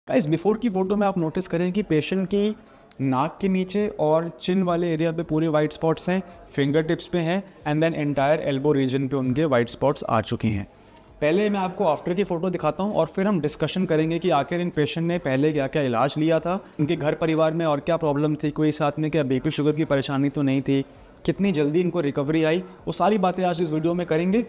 Guys before की photo में आप नोटिस करें कि पेशेंट की नाक के नीचे और चिन वाले एरिया पे पूरे वाइट स्पॉट्स हैं, फिंगर टिप्स पे हैं and then entire elbow region पे उनके वाइट स्पॉट्स आ चुके हैं। पहले मैं आपको आफ्टर की फ़ोटो दिखाता हूँ और फिर हम डिस्कशन करेंगे कि आखिर इन पेशेंट ने पहले क्या क्या इलाज लिया था, उनके घर परिवार में और क्या प्रॉब्लम थी, कोई साथ में क्या बीपी शुगर की परेशानी तो नहीं थी, कितनी जल्दी इनको रिकवरी आई, वो सारी बातें आज इस वीडियो में करेंगे।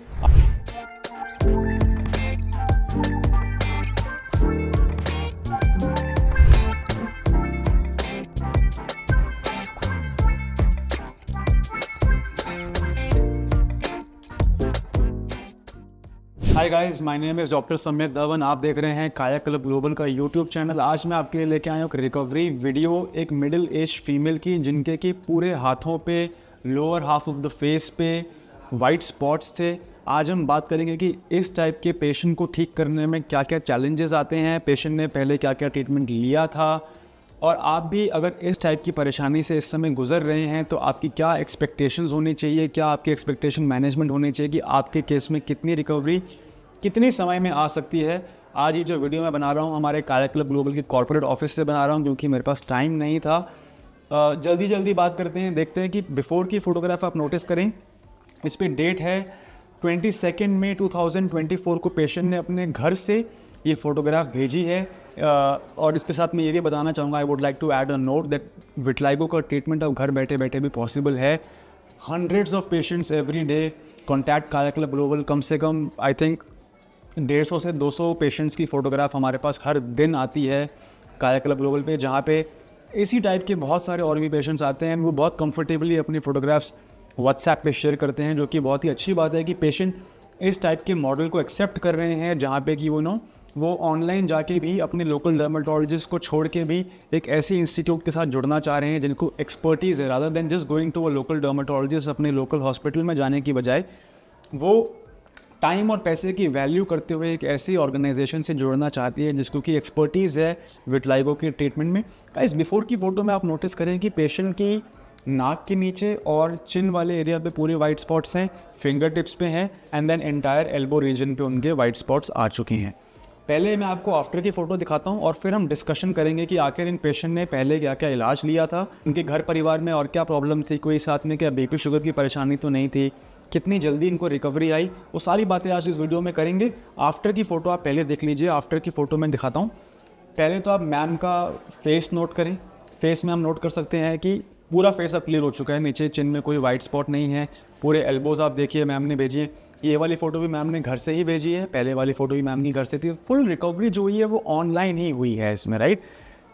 Hi guys, my name is doctor सम्यक धवन। आप देख रहे हैं काया क्लब ग्लोबल का यूट्यूब चैनल। आज मैं आपके लिए लेके आया हूँ एक रिकवरी वीडियो एक मिडिल एज फीमेल की, जिनके कि पूरे हाथों पे, lower half of the face पे वाइट स्पॉट्स थे। आज हम बात करेंगे कि इस टाइप के पेशेंट को ठीक करने में क्या क्या चैलेंजेस आते हैं, पेशेंट ने पहले क्या क्या ट्रीटमेंट लिया था, और आप भी अगर इस टाइप की परेशानी से इस समय गुजर रहे हैं तो आपकी क्या एक्सपेक्टेशंस होनी चाहिए, क्या आपकी एक्सपेक्टेशन मैनेजमेंट होनी चाहिए कि आपके केस में कितनी रिकवरी कितनी समय में आ सकती है। आज ये जो वीडियो मैं बना रहा हूँ हमारे काया क्लब ग्लोबल के कॉर्पोरेट ऑफिस से बना रहा हूँ, क्योंकि मेरे पास टाइम नहीं था। जल्दी बात करते हैं, देखते हैं कि बिफोर की फ़ोटोग्राफ आप नोटिस करें, इस पर डेट है 22 मई 2024 को पेशेंट ने अपने घर से ये फ़ोटोग्राफ भेजी है। और इसके साथ मैं ये भी बताना चाहूँगा, I would like to add a note that vitiligo का ट्रीटमेंट अब घर बैठे बैठे भी पॉसिबल है। Hundreds of patients every day contact Kaya Club Global. कम से कम आई थिंक 150 से 200 पेशेंट्स की फ़ोटोग्राफ हमारे पास हर दिन आती है काया क्लब ग्लोबल पे, जहाँ पे इसी टाइप के बहुत सारे और भी पेशेंट्स आते हैं। वो बहुत कंफर्टेबली अपनी फ़ोटोग्राफ्स व्हाट्सएप पे शेयर करते हैं, जो कि बहुत ही अच्छी बात है कि पेशेंट इस टाइप के मॉडल को एक्सेप्ट कर रहे हैं, जहाँ पे कि वो ऑनलाइन जाके भी अपने लोकल डर्मेटोलॉजिस्ट को छोड़ के भी एक ऐसे इंस्टीट्यूट के साथ जुड़ना चाह रहे हैं जिनको एक्सपर्टीज़ है, rather than just going to a local dermatologist. अपने लोकल हॉस्पिटल में जाने की बजाय वो टाइम और पैसे की वैल्यू करते हुए एक ऐसी ऑर्गेनाइजेशन से जुड़ना चाहती है जिसको कि एक्सपर्टीज़ है विटलाइगो के ट्रीटमेंट में। गाइस बिफोर की फ़ोटो में आप नोटिस करें कि पेशेंट की नाक के नीचे और चिन वाले एरिया पे पूरे वाइट स्पॉट्स हैं, फिंगर टिप्स पे हैं and then entire elbow region पे उनके वाइट स्पॉट्स आ चुके हैं। पहले मैं आपको आफ्टर की फ़ोटो दिखाता हूँ और फिर हम डिस्कशन करेंगे कि आखिर इन पेशेंट ने पहले क्या क्या इलाज लिया था, उनके घर परिवार में और क्या प्रॉब्लम थी, कोई साथ में क्या बीपी शुगर की परेशानी तो नहीं थी, कितनी जल्दी इनको रिकवरी आई, वो सारी बातें आज इस वीडियो में करेंगे। आफ्टर की फ़ोटो आप पहले देख लीजिए। आफ्टर की फ़ोटो मैं दिखाता हूँ। पहले तो आप मैम का फेस नोट करें। फेस में हम नोट कर सकते हैं कि पूरा फेस अब क्लियर हो चुका है, नीचे चिन में कोई वाइट स्पॉट नहीं है। पूरे एल्बोज़ आप देखिए मैम ने भेजी है। ये वाली फ़ोटो भी मैम ने घर से ही भेजी है, पहले वाली फ़ोटो भी मैम की घर से थी। फुल रिकवरी जो हुई है वो ऑनलाइन ही हुई है इसमें, राइट।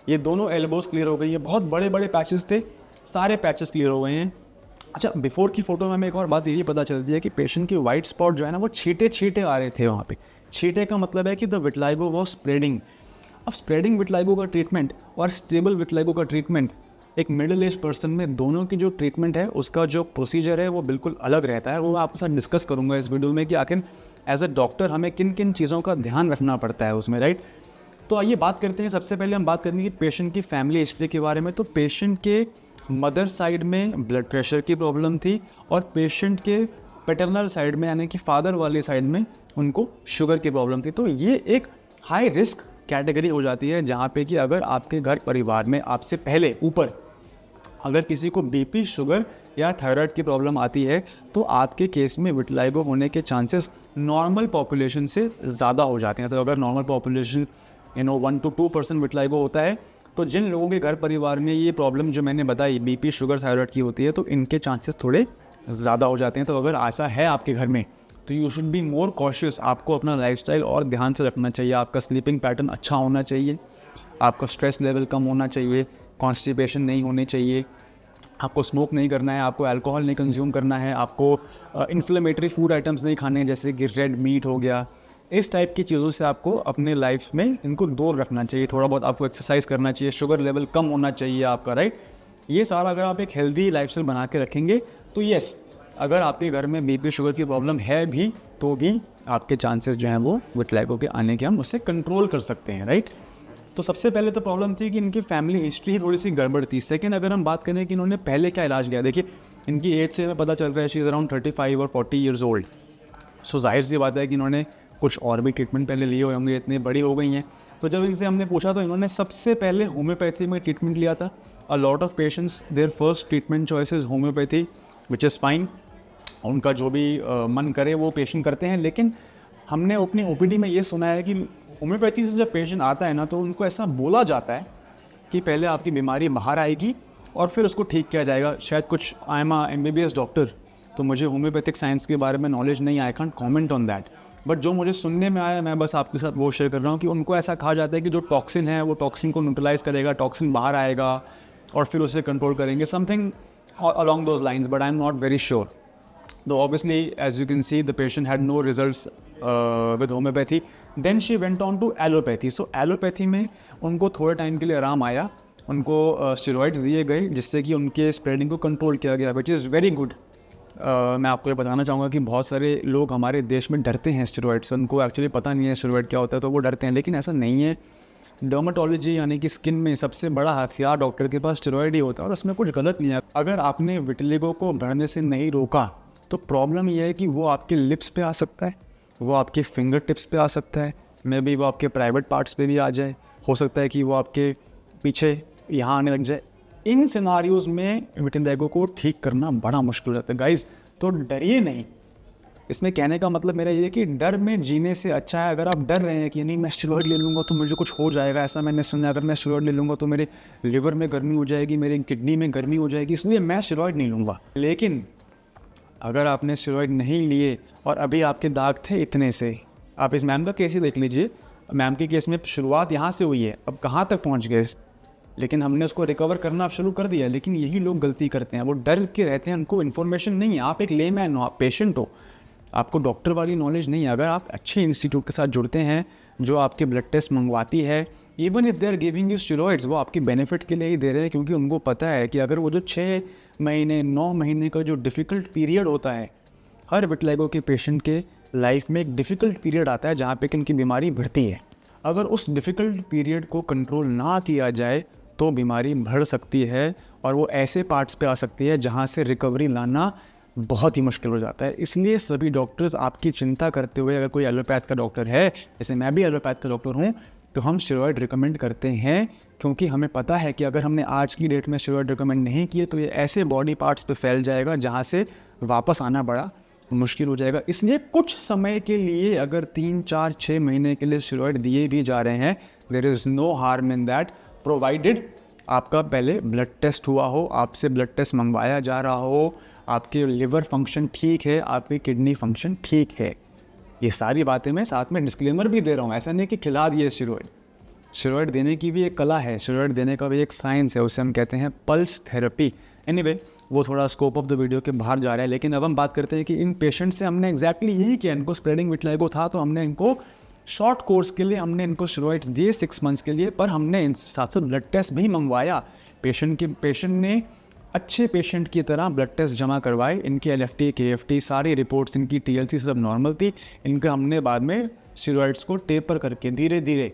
ये दोनों एल्बोज़ क्लियर हो गई है। बहुत बड़े बड़े पैचेस थे, सारे पैचेस क्लियर हो गए हैं। अच्छा, बिफोर की फ़ोटो में हमें एक और बात ये पता चलती है कि पेशेंट की वाइट स्पॉट जो है ना, वो छींटे छींटे आ रहे थे वहाँ पे। छींटे का मतलब है कि द विटलाइगो वॉज स्प्रेडिंग। अब स्प्रेडिंग विटलाइगो का ट्रीटमेंट और स्टेबल विटलाइगो का ट्रीटमेंट, एक मिडिल एज पर्सन में दोनों की जो ट्रीटमेंट है उसका जो प्रोसीजर है वो बिल्कुल अलग रहता है। वो मैं आपके साथ डिस्कस करूँगा इस वीडियो में कि आखिर एज अ डॉक्टर हमें किन किन चीज़ों का ध्यान रखना पड़ता है उसमें, राइट। तो आइए बात करते हैं। सबसे पहले हम बात करेंगे पेशेंट की फैमिली हिस्ट्री के बारे में। तो पेशेंट के मदर साइड में ब्लड प्रेशर की प्रॉब्लम थी और पेशेंट के पैटर्नल साइड में यानी कि फादर वाली साइड में उनको शुगर की प्रॉब्लम थी। तो ये एक हाई रिस्क कैटेगरी हो जाती है, जहाँ पे कि अगर आपके घर परिवार में आपसे पहले ऊपर अगर किसी को बीपी शुगर या थायराइड की प्रॉब्लम आती है तो आपके केस में विटलाइगो होने के चांसेस नॉर्मल पॉपुलेशन से ज़्यादा हो जाते हैं। तो अगर नॉर्मल पॉपुलेशन 1 to 2% विटलाइगो होता है, तो जिन लोगों के घर परिवार में ये प्रॉब्लम जो मैंने बताई बीपी शुगर थायराइड की होती है, तो इनके चांसेस थोड़े ज़्यादा हो जाते हैं। तो अगर ऐसा है आपके घर में तो you should be more cautious. आपको अपना लाइफस्टाइल और ध्यान से रखना चाहिए। आपका स्लीपिंग पैटर्न अच्छा होना चाहिए, आपका स्ट्रेस लेवल कम होना चाहिए, कॉन्स्टिपेशन नहीं होनी चाहिए, आपको स्मोक नहीं करना है, आपको अल्कोहल नहीं कंज्यूम करना है, आपको इन्फ्लेमेटरी फूड आइटम्स नहीं खाने जैसे कि रेड मीट हो गया। इस टाइप की चीज़ों से आपको अपने लाइफ में इनको दूर रखना चाहिए। थोड़ा बहुत आपको एक्सरसाइज करना चाहिए, शुगर लेवल कम होना चाहिए आपका, राइट। ये सारा अगर आप एक हेल्दी लाइफस्टाइल बना के रखेंगे तो यस, अगर आपके घर में बीपी शुगर की प्रॉब्लम है भी तो भी आपके चांसेस जो हैं वो विटलाइगो के आने के हम उससे कंट्रोल कर सकते हैं, राइट। तो सबसे पहले तो प्रॉब्लम थी कि इनकी फैमिली हिस्ट्री थोड़ी सी गड़बड़ थी। सेकंड, अगर हम बात करें कि इन्होंने पहले क्या इलाज लिया, देखिए इनकी एज से हमें पता चल रहा है शी इज़ अराउंड 35 और 40 ईयर्स ओल्ड। सो जाहिर सी बात है कि इन्होंने कुछ और भी ट्रीटमेंट पहले लिए हुए होंगे, इतनी बड़ी हो गई हैं। तो जब इनसे हमने पूछा तो इन्होंने सबसे पहले होम्योपैथी में ट्रीटमेंट लिया था। A lot of patients their first treatment choice is homeopathy, which is fine. उनका जो भी मन करे वो पेशेंट करते हैं, लेकिन हमने अपनी ओपीडी में ये सुना है कि होम्योपैथी से जब पेशेंट आता है ना, तो उनको ऐसा बोला जाता है कि पहले आपकी बीमारी बाहर आएगी और फिर उसको ठीक किया जाएगा। शायद कुछ, आई एम MBBS डॉक्टर, तो मुझे होम्योपैथिक साइंस के बारे में नॉलेज नहीं, I can't comment on that, but जो मुझे सुनने में आया मैं बस आपके साथ वो शेयर कर रहा हूँ कि उनको ऐसा कहा जाता है कि जो टॉक्सिन है वो टॉक्सिन को न्यूट्रलाइज करेगा, टॉक्सिन बाहर आएगा और फिर उसे कंट्रोल करेंगे, something along those lines, but I'm not very sure. Though obviously, as you can see, the patient had no results with homeopathy. Then she went on to allopathy. So allopathy में उनको थोड़े time के लिए आराम आया, उनको steroids दिए गए जिससे कि उनके स्प्रेडिंग को कंट्रोल किया गया, which is very good. मैं आपको ये बताना चाहूँगा कि बहुत सारे लोग हमारे देश में डरते हैं स्टेरॉइड से, उनको एक्चुअली पता नहीं है स्टेरॉइड क्या होता है, तो वो डरते हैं, लेकिन ऐसा नहीं है। डर्माटोलॉजी यानी कि स्किन में सबसे बड़ा हथियार डॉक्टर के पास स्टेरॉइड ही होता है, और उसमें कुछ गलत नहीं है। अगर आपने विटिलिगो को बढ़ने से नहीं रोका तो प्रॉब्लम यह है कि वो आपके लिप्स पे आ सकता है, वो आपके फिंगर टिप्स पे आ सकता है, मे बी वो आपके प्राइवेट पार्ट्स पे भी आ जाए, हो सकता है कि वो आपके पीछे यहाँ आने लग जाए। इन सिनारियोज में विटिलिगो को ठीक करना बड़ा मुश्किल हो जाता है गाइज, तो डरिए नहीं। इसमें कहने का मतलब मेरा ये है कि डर में जीने से अच्छा है, अगर आप डर रहे हैं कि नहीं मैं स्टेरॉइड ले लूँगा तो मुझे कुछ हो जाएगा, ऐसा मैंने सुना, अगर मैं स्टेरॉइड ले लूँगा तो मेरे लिवर में गर्मी हो जाएगी, मेरे किडनी में गर्मी हो जाएगी, इसलिए मैं स्टेरॉइड नहीं लूँगा। लेकिन अगर आपने स्टेरॉइड नहीं लिए और अभी आपके दाग थे इतने से, आप इस मैम का केस ही देख लीजिए, मैम के केस में शुरुआत यहाँ से हुई है, अब कहाँ तक पहुँच गए, लेकिन हमने उसको रिकवर करना शुरू कर दिया। लेकिन यही लोग गलती करते हैं, वो डर के रहते हैं, उनको इन्फॉर्मेशन नहीं है। आप एक लेमैन हो, आप पेशेंट हो, आपको डॉक्टर वाली नॉलेज नहीं है। अगर आप अच्छे इंस्टीट्यूट के साथ जुड़ते हैं जो आपके ब्लड टेस्ट मंगवाती है, even if they are giving you steroids, वो आपके बेनिफिट के लिए ही दे रहे हैं, क्योंकि उनको पता है कि अगर वो जो 6 महीने 9 महीने का जो डिफ़िकल्ट पीरियड होता है, हर विटिलिगो के पेशेंट के लाइफ में एक डिफ़िकल्ट पीरियड आता है जहाँ पे कि इनकी बीमारी बढ़ती है। अगर उस डिफ़िकल्ट पीरियड को कंट्रोल ना किया जाए तो बीमारी बढ़ सकती है और वो ऐसे पार्ट्स पे आ सकती है जहाँ से रिकवरी लाना बहुत ही मुश्किल हो जाता है। इसलिए सभी डॉक्टर्स आपकी चिंता करते हुए, अगर कोई एलोपैथ का डॉक्टर है, जैसे मैं भी एलोपैथ का डॉक्टर हूँ, तो हम स्टेरॉइड रिकमेंड करते हैं, क्योंकि हमें पता है कि अगर हमने आज की डेट में स्टेरॉइड रिकमेंड नहीं किए तो ये ऐसे बॉडी पार्ट्स पे फैल जाएगा जहाँ से वापस आना बड़ा मुश्किल हो जाएगा। इसलिए कुछ समय के लिए अगर 3, 4, 6 महीने के लिए स्टेरॉइड दिए भी जा रहे हैं, there is no harm in that, provided आपका पहले ब्लड टेस्ट हुआ हो, आपसे ब्लड टेस्ट मंगवाया जा रहा हो, आपके लिवर फंक्शन ठीक है, आपकी किडनी फंक्शन ठीक है। ये सारी बातें मैं साथ में डिस्क्लेमर भी दे रहा हूँ, ऐसा नहीं कि खिला दिए स्टेरॉइड। स्टेरॉइड देने की भी एक कला है, स्टेरॉइड देने का भी एक साइंस है, उसे हम कहते हैं पल्स थेरेपी। एनीवे, वो थोड़ा स्कोप ऑफ द वीडियो के बाहर जा रहा है, लेकिन अब हम बात करते हैं कि इन पेशेंट से हमने एग्जैक्टली यही किया। इनको स्प्रेडिंग विटिलिगो था, तो हमने इनको शॉर्ट कोर्स के लिए हमने इनको स्टेरॉइड्स दिए 6 मंथ्स के लिए, पर हमने इन साथ साथ ब्लड टेस्ट भी मंगवाया। पेशेंट ने अच्छे पेशेंट की तरह ब्लड टेस्ट जमा करवाए, इनकी LFT, KFT सारी रिपोर्ट्स, इनकी TLC सब नॉर्मल थी। इनका हमने बाद में स्टेरॉइड्स को टेपर करके धीरे धीरे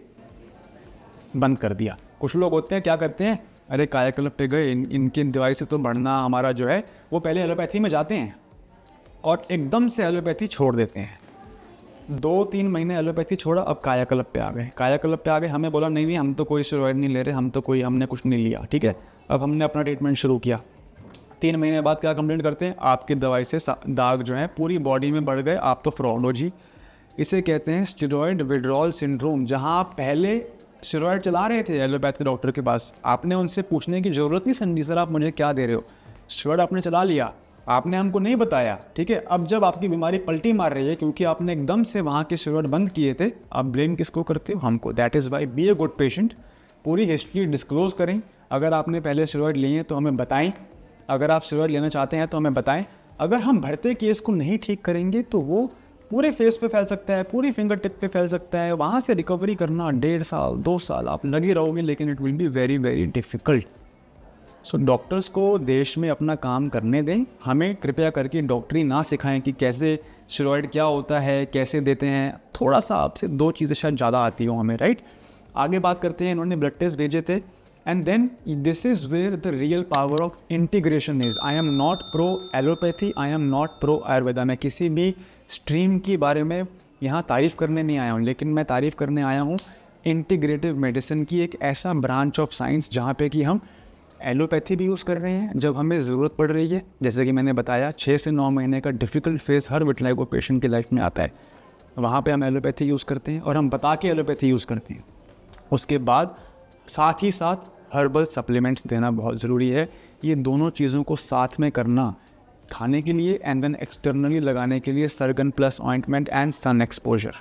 बंद कर दिया। कुछ लोग होते हैं क्या करते हैं, अरे कायाकल्प पे गए, इनकी दवाई से तो बढ़ना हमारा जो है, वो पहले एलोपैथी में जाते हैं और एकदम से एलोपैथी छोड़ देते हैं। 2-3 महीने एलोपैथी छोड़ा, अब कायाकल्प पे आ गए। कायाकल्प पे आ गए, हमें बोला नहीं हम तो कोई स्टेरॉइड नहीं ले रहे, हमने कुछ नहीं लिया, ठीक है। अब हमने अपना ट्रीटमेंट शुरू किया। 3 महीने बाद क्या कंप्लेंट करते हैं, आपकी दवाई से दाग जो है पूरी बॉडी में बढ़ गए, आप तो फ्रॉड हो जी। इसे कहते हैं स्टेरॉइड विड्रॉल सिंड्रोम। जहाँ आप पहले स्टेरॉइड चला रहे थे एलोपैथ के डॉक्टर के पास, आपने उनसे पूछने की ज़रूरत नहीं समझी, सर आप मुझे क्या दे रहे हो, स्टेरॉइड आपने चला लिया, आपने हमको नहीं बताया, ठीक है। अब जब आपकी बीमारी पलटी मार रही है क्योंकि आपने एकदम से वहाँ के स्टेरॉइड बंद किए थे, आप ब्लेम किसको करते हो, हमको। That is why be a good patient, पूरी हिस्ट्री डिस्क्लोज करें। अगर आपने पहले स्टेरॉइड लिए हैं तो हमें बताएं, अगर आप स्टेरॉइड लेना चाहते हैं तो हमें बताएं। अगर हम बढ़ते केस को नहीं ठीक करेंगे तो वो पूरे फेस पे फैल सकता है, पूरी फिंगर टिप पे फैल सकता है, वहाँ से रिकवरी करना 1.5 साल 2 साल आप लगे रहोगे, लेकिन it will be very very difficult. So doctors को देश में अपना काम करने दें, हमें कृपया करके डॉक्टरी ना सिखाएं कि कैसे स्टेरॉइड क्या होता है, कैसे देते हैं। थोड़ा सा आपसे 2 चीज़ें शायद ज़्यादा आती हो हमें, राइट। आगे बात करते हैं, इन्होंने ब्लड टेस्ट भेजे थे, and then this is where the real power of integration is. I am not pro allopathy, I am not pro Ayurveda. मैं किसी भी स्ट्रीम के बारे में यहाँ तारीफ़ करने नहीं आया हूँ, लेकिन मैं तारीफ़ करने आया हूँ इंटीग्रेटिव मेडिसिन की एक ऐसा ब्रांच ऑफ साइंस जहाँ पे कि हम एलोपैथी भी यूज़ कर रहे हैं जब हमें ज़रूरत पड़ रही है। जैसे कि मैंने बताया 6 से 9 महीने का डिफ़िकल्ट फेज़ हर विटिलिगो पेशेंट की लाइफ में आता है, वहाँ पे हम एलोपैथी यूज़ करते हैं और हम बता के एलोपैथी यूज़ करते हैं। उसके बाद साथ ही साथ हर्बल सप्लीमेंट्स देना बहुत ज़रूरी है। ये दोनों चीज़ों को साथ में करना, खाने के लिए एंड देन एक्सटर्नली लगाने के लिए सरगन plus ointment and sun exposure.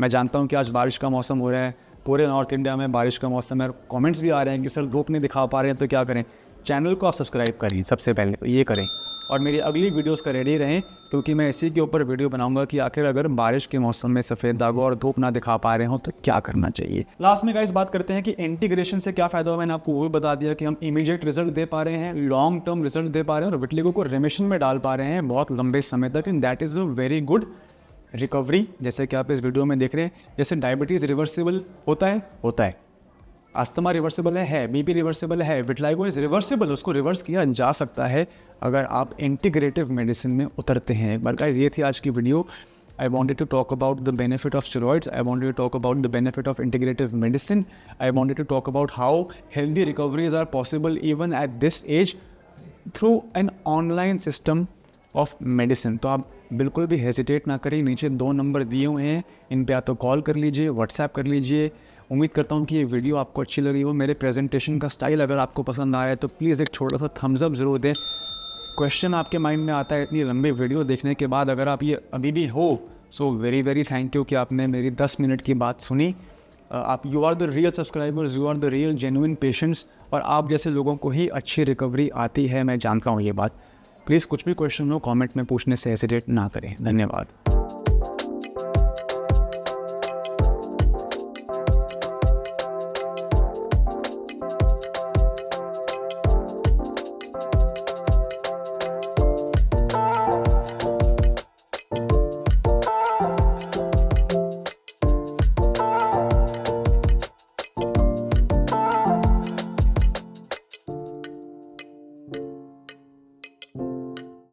मैं जानता हूँ कि आज बारिश का मौसम हो रहा है, पूरे नॉर्थ इंडिया में बारिश का मौसम है, कमेंट्स भी आ रहे हैं कि सर धूप नहीं दिखा पा रहे हैं तो क्या करें। चैनल को आप सब्सक्राइब करिए, सबसे पहले तो ये करें और मेरी अगली वीडियोस का रेडी रहें, क्योंकि मैं इसी के ऊपर वीडियो बनाऊंगा कि आखिर अगर बारिश के मौसम में सफ़ेद दागों और धूप ना दिखा पा रहे हो तो क्या करना चाहिए। लास्ट में गाइस बात करते हैं कि इंटीग्रेशन से क्या फ़ायदा हुआ। मैंने आपको वो भी बता दिया कि हम इमीडिएट रिजल्ट दे पा रहे हैं, लॉन्ग टर्म रिजल्ट दे पा रहे हैं और विटिलिगो को रेमिशन में डाल पा रहे हैं बहुत लंबे समय तक, and that is a very good recovery. जैसे कि आप इस वीडियो में देख रहे हैं, जैसे डायबिटीज़ रिवर्सिबल होता है, अस्थमा रिवर्सिबल है, बीपी रिवर्सिबल है, विटिलिगो इज रिवर्सिबल, उसको रिवर्स किया जा सकता है अगर आप इंटीग्रेटिव मेडिसिन में उतरते हैं। एक बार गाइस ये थी आज की video. I wanted to talk about the benefit of steroids. I wanted to talk about the benefit of integrative medicine. I wanted to talk about how healthy recoveries are possible even at this age through an online system of medicine. तो आप बिल्कुल भी hesitate ना करें, नीचे 2 number दिए हुए हैं, इन पे या तो कॉल कर लीजिए, व्हाट्सएप कर लीजिए। उम्मीद करता हूँ कि ये वीडियो आपको अच्छी लगी हो। मेरे प्रेजेंटेशन का स्टाइल अगर आपको पसंद आया तो प्लीज़ एक छोटा सा थम्स अप ज़रूर दें। क्वेश्चन आपके माइंड में आता है इतनी लंबी वीडियो देखने के बाद, अगर आप ये अभी भी हो, so very very thank you कि आपने मेरी 10 मिनट की बात सुनी। आप you are the real subscribers, you are the real genuine patients, और आप जैसे लोगों को ही अच्छी रिकवरी आती है, मैं जानता हूँ ये बात। प्लीज़ कुछ भी क्वेश्चन हो कमेंट में पूछने से हेजिटेट ना करें। धन्यवाद।